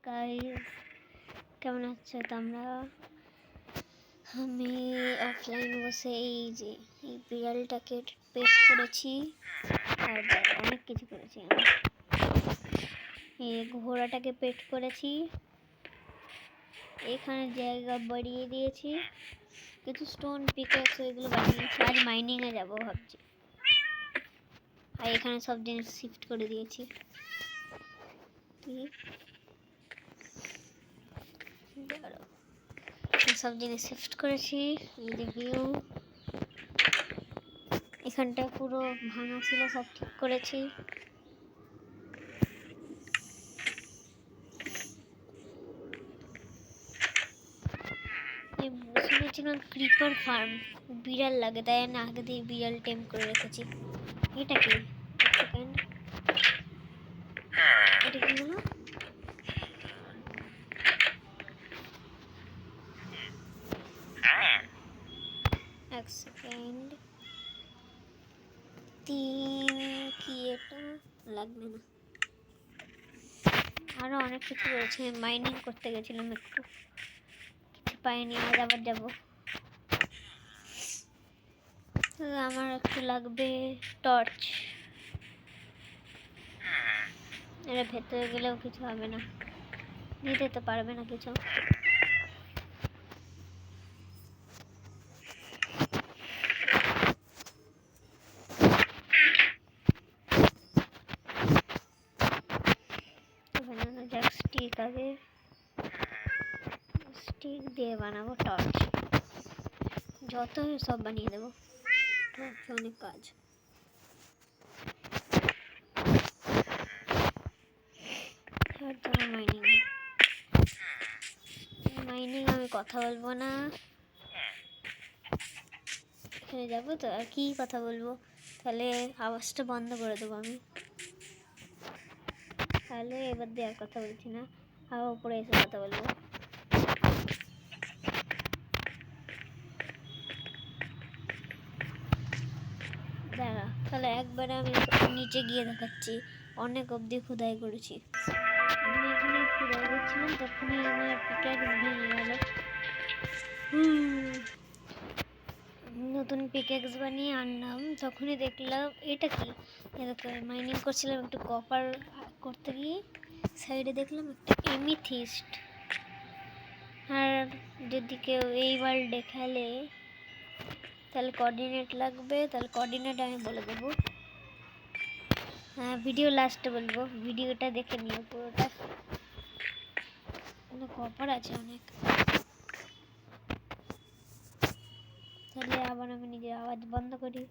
Guys, কেমন আছো তোমরা? আমি অফলাইন বসে এই বিড়ালটাকে পেট করেছি আর অনেক কিছু করেছি। আমি এই ঘোড়াটাকে পেট করেছি, এখানে জায়গা বাড়িয়ে দিয়েছি, কিছু স্টোন পিকেক্স এগুলো বানিয়েছি। আজ মাইনিংয়ে যাবো ভাবছি। আর এখানে সব জিনিস শিফট করে দিয়েছি। সব জিনিস শিফট করেছি। এই যে ভিউ, এখানটা পুরো ভাঙা ছিল, সব ঠিক করেছি। শুনেছিলাম ক্রিপার ফার্ম বিড়াল লাগে, তাই না আগে দিয়ে বিড়াল টেম করে রেখেছি। এটা কি? এটা কি হলো? এক সেকেন্ড। কি এটা লাগবে না। আরো অনেক কিছু রয়েছে। মাইনিং করতে গেছিলাম, একটু কিছু পাইনি, আজ আবার যাবো। আমার একটু লাগবে টর্চ। এর ভেতরে গেলেও কিছু হবে না, নিতে তো পারবে না কিছু। বানানো যাক স্টিক। আগে স্টিক দিয়ে বানাবো টর্চ, যত সব বানিয়ে দেবো। টর্চ অনেক কাজ। মাইনিং আমি কথা বলবো না, এখানে যাবো তো আর কি কথা বলবো, তাহলে আওয়াজটা বন্ধ করে দেবো আমি। তাহলে এবার দিয়ে আর কথা বলছি না, আবার উপরে এসে কথা বলবো। দাঁড়া, তাহলে একবারে আমি নিচে গিয়ে দেখাচ্ছি। অনেক অবধি খোদাই করেছি। আমি এখানে খোদাই করছিলাম, তখনই আমার পিকাক্স ভেঙে গেল। নতুন পিকাক্স বানিয়ে আনলাম, তখনই দেখলাম এটা কি। এরকম মাইনিং করছিলাম, একটু কপার করতে গিয়ে সাইডে দেখলাম একটা এমিথিস্ট। আর যদি কেউ এই ওয়ার্ল্ডে খেলে তাহলে কোঅর্ডিনেট লাগবে, তাহলে কোঅর্ডিনেট আমি বলে দেবো। হ্যাঁ, ভিডিও লাস্টে বলবো, ভিডিওটা দেখে নিও পুরোটা। কপার আছে অনেক। তাহলে আবার আমি নিজের আওয়াজ বন্ধ করি।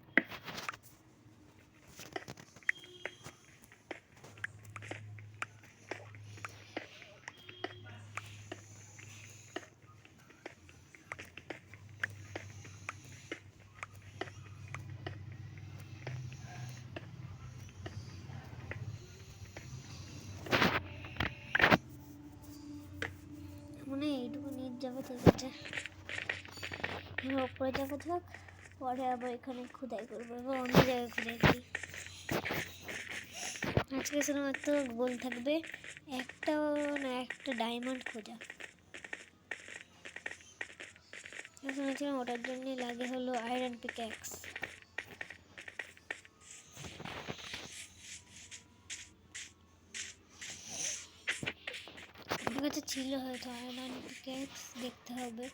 মনে হয় এইটুকু নিচ যাবো, ঠিক আছে। উপরে যাবো থাক, পরে আবার এখানে খোদাই করবো এবং অন্য জায়গায় খোদাই করি। আজকে শুধুমাত্র গোল থাকবে একটা না একটা ডায়মন্ড খোঁজা। শুনেছিলাম ওটার জন্য লাগে হলো আয়রন পিক্যাক্স। আমার কাছে ছিল হয়তো আয়রন পিক্যাক্স, দেখতে হবে।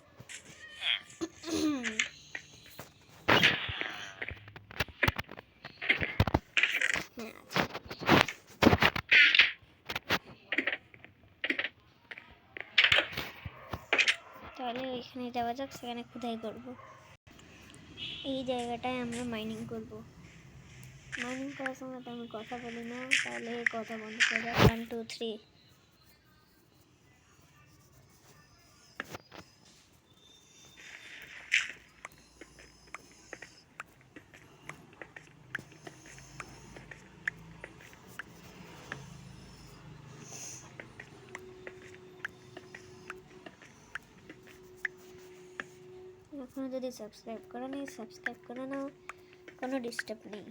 তাহলে ওইখানে যাওয়া যাক, সেখানে খোদাই করবো। এই জায়গাটায় আমরা মাইনিং করব। মাইনিং করার সময় তো আমি কথা বলি না, তাহলে কথা বন্ধ করে দাও। 1 2 3। এখনো যদি সাবস্ক্রাইব করে নেই, সাবস্ক্রাইব করে নাও, কোনো ডিস্টার্ব নেই।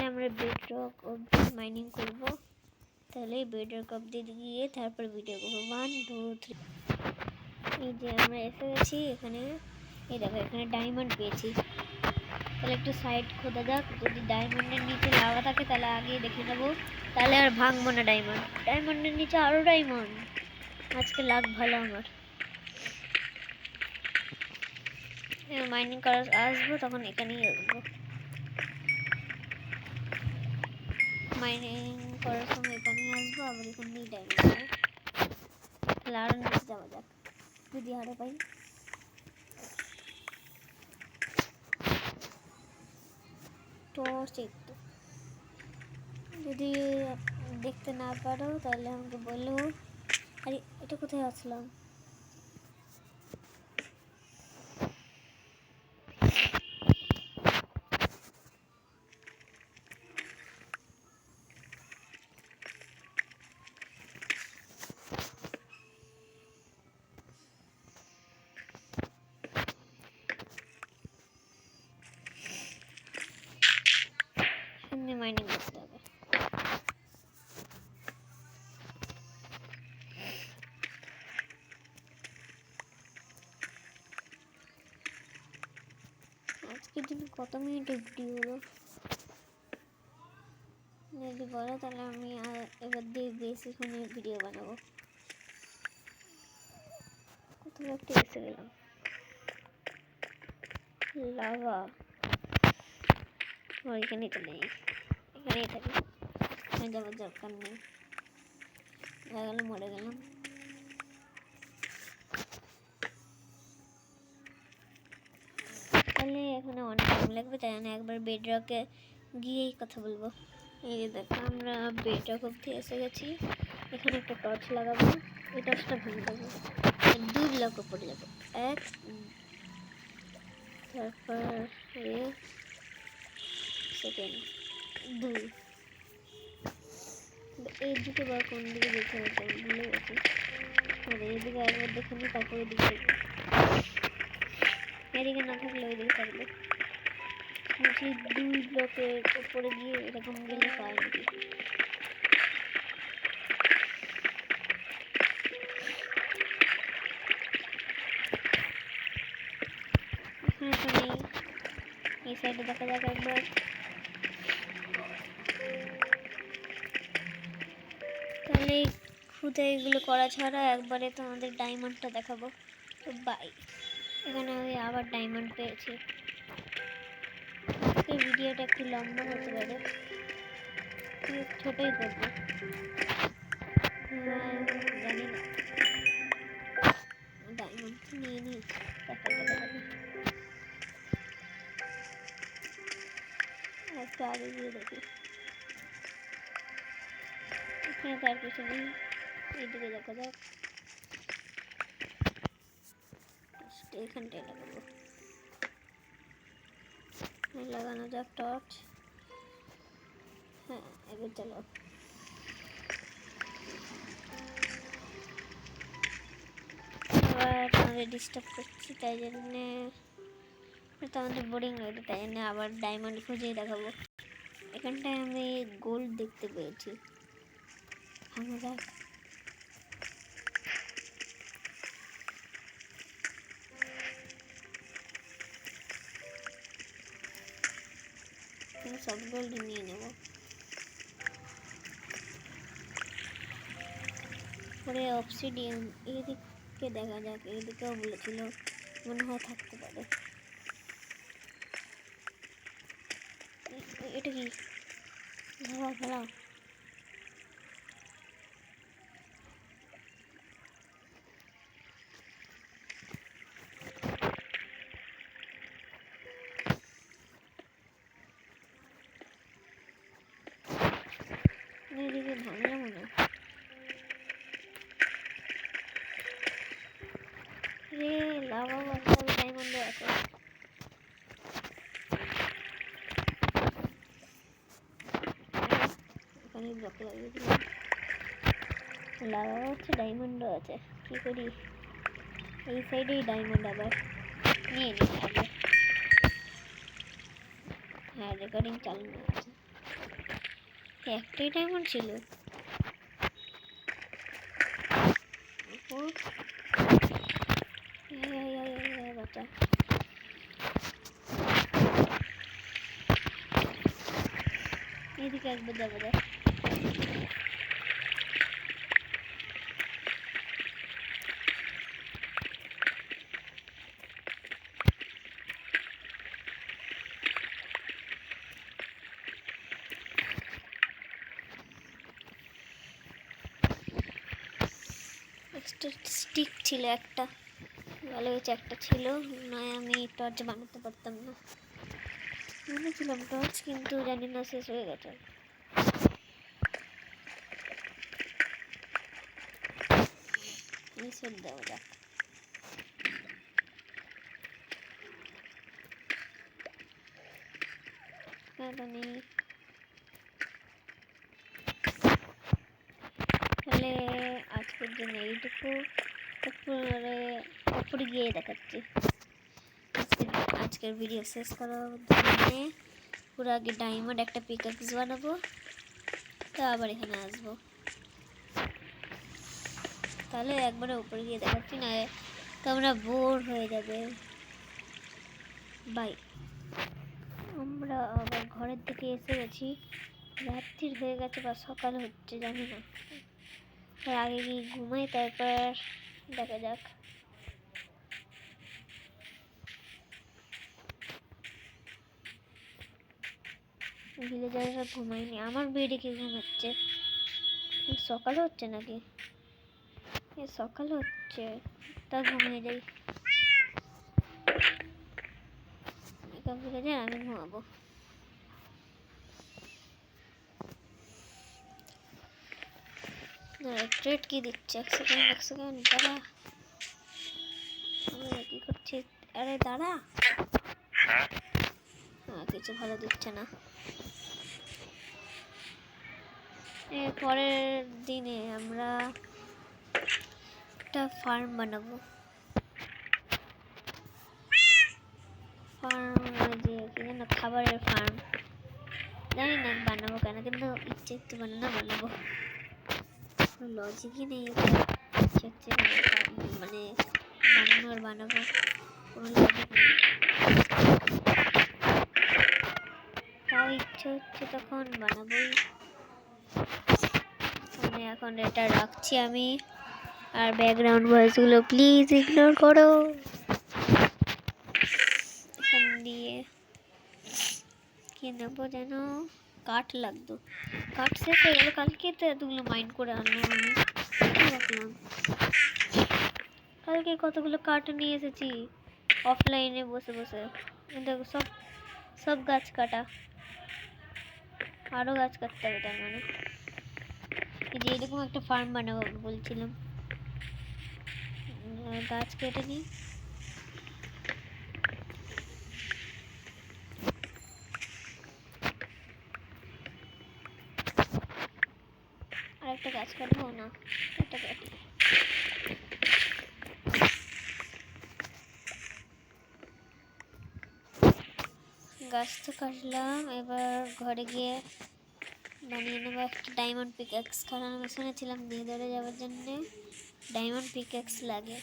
আমরা বেডরক অবধি মাইনিং করব। তাহলে বেডরক অবধি গিয়ে তারপর ভিডিও করবো। 1 2 3। এই যে আমরা এসে গেছি এখানে। এই দেখো এখানে ডায়মন্ড পেয়েছি। তাহলে একটু সাইড খোদা যাক, যদি ডায়মন্ডের নিচে লাভা থাকে তাহলে আগেই দেখে নেবো, তাহলে আর ভাঙবো না। ডায়মন্ডের নিচে আরও ডায়মন্ড। আজকে লাভ ভালো আমার। মাইনিং করা আসবো তখন এখানেই আসবো। মাইনিং করার সময় এখানেই আসবো, আবার এখানেই ডায়মন্ড। তাহলে আরও নিচে যাওয়া যাক, যদি আরও পাই। টর্চ একটু যদি দেখতে না পারো তাহলে আমাকে বলো। আরে এটা কোথায় আসলাম? মাইনিং করতে হবে। আজকের দিনে কত মিনিটের ভিডিও হলো যদি বলো, তাহলে আমি এবার দিয়ে বেশিক্ষণের ভিডিও বানাবো। কোথাও একটা এসে গেলাম। লাভা এখানেই চলে যাই, এখানেই থাকি, যাওয়ার দরকার নেই। গেলাম, মরে গেলাম। তাহলে এখানে অনেক টাইম লাগবে, তাই আমি একবার বেডরকে গিয়েই কথা বলবো। এই যে দেখো আমরা বেডরক অবধি এসে গেছি। এখানে একটা টর্চ লাগাবো, এই টর্চটা ভেঙে দেবো, 2 ব্লক উপরে যাবো। 1 তারপর 1 সেকেন্ড 2। এইদিকে বা কোন দিকে দেখে হতো ভুলে গেছি। এইদিকে একবার দেখে নিই, তারপর এদিকে দেখবো। এদিকে না থাকলে ওইদিকে থাকবে। 2 ব্লকের উপরে গিয়ে এরকম গেলে পায় নাকি? এখানে তো নেই। এই সাইডে দেখা যাক একবার। তাহলে খুদে এগুলো করা ছাড়া একবারে তোমাদের ডায়মন্ডটা দেখাবো। তো বাই। এখানে আমি আবার ডায়মন্ড পেয়েছি। এই ভিডিওটা একটু লম্বা হতে পারে, ছোটই করবো। জানি না, ডায়মন্ড নিয়ে নিই, দেখাতে হবে। একটু আগে গিয়ে দেখি। এখানে তার কিছু নেই, এইদিকে দেখা যাক। এখানটায় লাগাবো, লাগানো যাক টর্চ। হ্যাঁ এবার চলো। আবার তোমাদের ডিস্টার্ব করছি, তাই জন্যে তোমাদের বোরিং লাগবে, তাই জন্য আবার ডায়মন্ড খুঁজেই দেখাবো। এখানটায় আমি গোল্ড দেখতে পেয়েছি, ভাঙা যাক। সব গোল্ড নিয়ে নেব। পরে অবসিডিয়ান এইদিকে দেখা যাক, এইদিকেও বলেছিল, মনে হয় থাকতে পারে। এটা কি? লাভা ফেলা। এদিকে ভাঙলাম না রে। লাভা বাচ্চা ডায়মন্ড আছে। এখানে ব্লক লাগিয়ে দিলাম। লাভা হচ্ছে, ডায়মন্ডও আছে। কি করি? এই সাইডেই ডায়মন্ড আবার নিয়ে নিই আগে। হ্যাঁ রেকর্ডিং চালানো আছে। একটাই ডায়মন্ড ছিল। বাচ্চা এদিকে একবার যাবো দেখ। স্টিক ছিল একটা, ভালো হয়েছে একটা ছিল, নয় আমি টর্চ বানাতে পারতাম না। বানিয়েছিলাম টর্চ, কিন্তু জানি না শেষ হয়ে গেছে। নিষেধ দেওয়া যাক। তাহলে আজকের জন্য এইটুকু, উপরে গিয়ে দেখাচ্ছি। আজকের ভিডিও শেষ করার জন্য পুরো আগে ডায়মন্ড একটা পিকঅ্যাক্স বানাবো, তো আবার এখানে আসবো। তাহলে একবারে উপরে গিয়ে দেখাচ্ছি, না তোমরা বোর হয়ে যাবে। বাই। আমরা আবার ঘরের দিকে এসে গেছি, রাত্রির হয়ে গেছে বা সকাল হচ্ছে জানি না। তার আগে গিয়ে ঘুমাই, তারপর দেখা যাক। ভিলেজাররা ঘুমায়নি, আমার বেডে কি ঘুমাচ্ছে? সকাল হচ্ছে নাকি? সকাল হচ্ছে, তা ঘুমিয়ে যাই। ভিলেজার আমি ঘুমাবো। ট্রেড কি দিচ্ছে? এক সেকেন্ড দাঁড়া। কি করছিস? আরে দাঁড়া। কিছু ভালো দিচ্ছে না। এর পরের দিনে আমরা একটা ফার্ম বানাবো। যে কি যেন খাবারের ফার্ম, জানি না বানাবো কেন, কিন্তু ইচ্ছে একটু বানাবো। লজিকই নেই মানে বানাবো কোনো লজিক নেই। তাও ইচ্ছে হচ্ছে তখন বানাবোই। এখন এটা রাখছি আমি, আর ব্যাকগ্রাউন্ড ভয়েসগুলো প্লিজ ইগনোর করো। এখান দিয়ে কি নেবো যেন, কাঠ লাগতো, কাঠ শেষ হয়ে গেল কালকে, তো এতগুলো মাইন্ড করে আনলাম আমি, রাখলাম। কালকে কতগুলো কাঠ নিয়ে এসেছি অফলাইনে বসে বসে, দেখো সব গাছ কাটা, আরো গাছ কাটতে হবে। তার মানে এই যে এরকম একটা ফার্ম বানাবো বলছিলাম, গাছ কেটে নিই। আর একটা গাছ কাটবো না, এটা কাটি। গাছ তো কাটলাম, এবার ঘরে গিয়ে বানিয়ে নেবো একটা ডায়মন্ড পিকঅ্যাক্স, কারণ আমি শুনেছিলাম নেদারে যাওয়ার জন্যে ডায়মন্ড পিকঅ্যাক্স লাগে।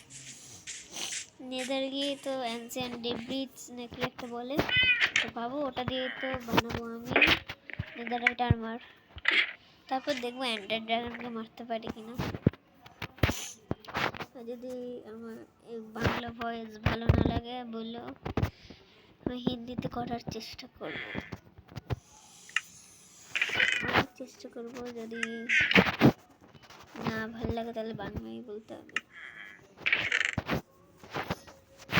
নেদার গিয়ে তো অ্যানসিয়েন্ট ডেব্রিজ নাকি একটা বলে, তো পাবো, ওটা দিয়ে তো বানাবো আমি নেদারাইট আর্মার। তারপর দেখবো এন্ডার ড্রাগনকে মারতে পারি কিনা। যদি আমার বাংলা ভয়েস ভালো না লাগে বললো, আমি হিন্দিতে করার চেষ্টা করবো। যদি না ভালো লাগে তাহলে বাংলায় বলতে হবে।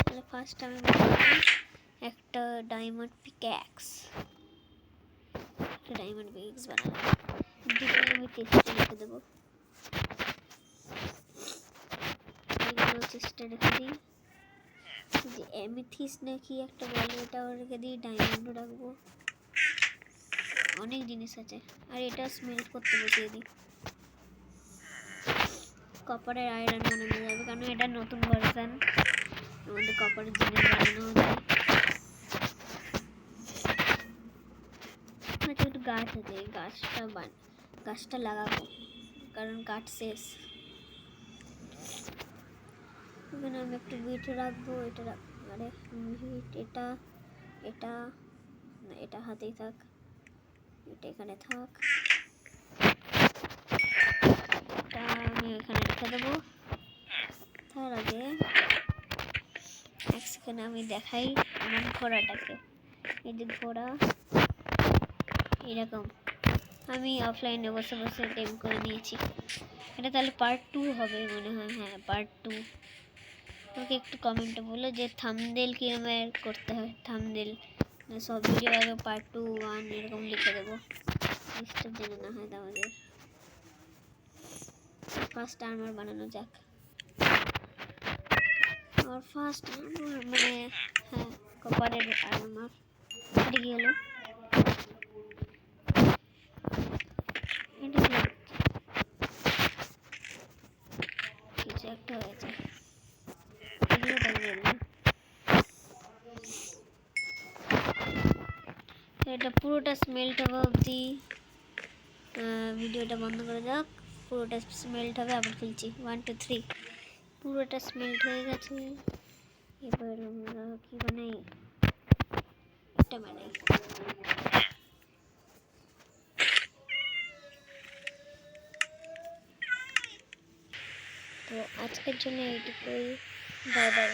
তাহলে ফার্স্ট আমি একটা ডায়মন্ড পিকঅ্যাক্স বানালাম। দুটো আমি চেষ্টা রেখে দেবো, চেষ্টা রেখে দিই। যে অ্যামেথিস্ট নাকি একটা বলে, এটাও রেখে দিই, ডায়মন্ডও রাখবো, অনেক জিনিস আছে। আর এটা স্মেল্ট করতে বসিয়ে দিই, কপারের আয়রন বানানো যাবে, কারণ এটা নতুন ভার্সন, আমাদের কপারের জিনিস বানানো যায়। একটু গাছ আছে, এই গাছটা লাগাবো, কারণ কাঠ শেষ। এখানে আমি একটু বিট রাখবো, আরে বিট, এটা না, এটা হাতেই থাক, এটা এখানে থাক, এটা আমি এখানে রেখে দেবো। তার আগে এক সেকেন্ড আমি দেখাই আমার ঘোড়াটাকে। এই যে ঘোড়া এরকম আমি অফলাইনে বসে বসে টেম করে নিয়েছি। এটা তাহলে পার্ট 2 হবে মনে হয়। হ্যাঁ, পার্ট 2। আমাকে একটু কমেন্টে বলো যে থাম্বনেল কিরকম করতে হয়। থাম্বনেল সব ভিডিও আগে পার্ট 2, 1 এরকম লিখে দেবো, জিনিসটা জেনে না হয় আমাদের। ফার্স্ট আর্মার বানানো যাক। আর ফার্স্ট আর্মার মানে হ্যাঁ, কপারের আর্মার। এটা কি হলো? এটা কি কিছু একটা হয়েছে, এগুলো দেখবেন না। এটা পুরোটা স্মেল্ট হবে অবধি ভিডিওটা বন্ধ করে যাক। পুরোটা স্মেল্ট হবে, আবার খুলছি। 1 2 3। পুরোটা স্মেল্ট হয়ে গেছে। এবার আমরা কি বানাই? এটা বানাই। তো আজকের জন্য এইটুকুই। Bye bye.